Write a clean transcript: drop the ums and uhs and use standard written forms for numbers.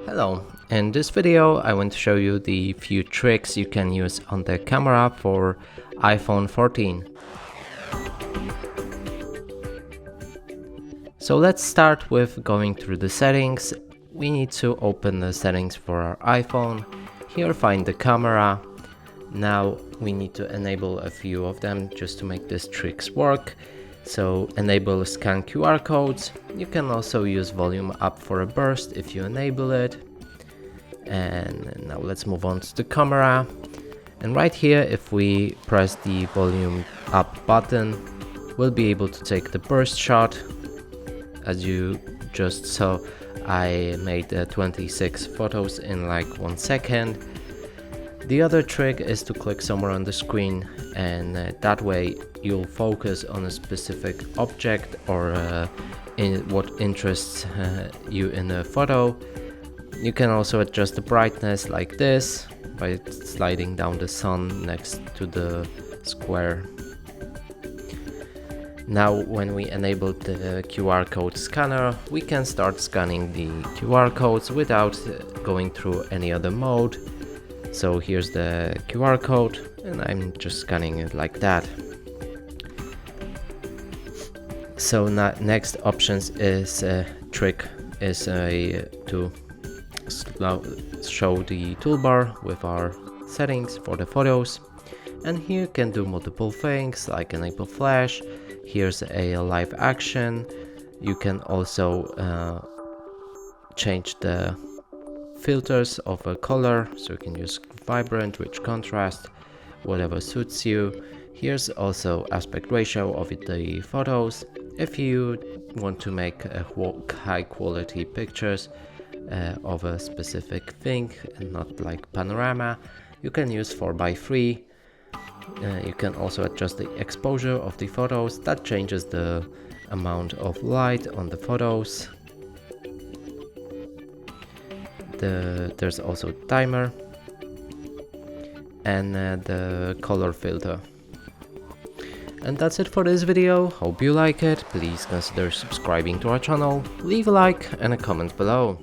Hello, in this video I want to show you the few tricks you can use on the camera for iPhone 14. So let's start with going through the settings. We need to open the settings for our iPhone. Here find the camera. Now we need to enable a few of them just to make these tricks work. So enable scan QR codes. You can also use volume up for a burst if you enable it. And now let's move on to the camera. And right here, if we press the volume up button, we'll be able to take the burst shot. As you just saw, I made 26 photos in like 1 second. The other trick is to click somewhere on the screen, and that way you'll focus on a specific object or in what interests you in a photo. You can also adjust the brightness like this by sliding down the sun next to the square. Now when we enable the QR code scanner, we can start scanning the QR codes without going through any other mode. So here's the QR code and I'm just scanning it like that. So next options is trick is to show the toolbar with our settings for the photos. And here you can do multiple things like enable flash. Here's a live action. You can also change the filters of a color, so you can use vibrant, rich contrast, whatever suits you. Here's also aspect ratio of the photos. If you want to make high quality pictures of a specific thing and not like panorama, you can use 4:3. You can also adjust the exposure of the photos. That changes the amount of light on the photos. There's also timer and the color filter. And that's it for this video. Hope you like it. Please consider subscribing to our channel, leave a like and a comment below.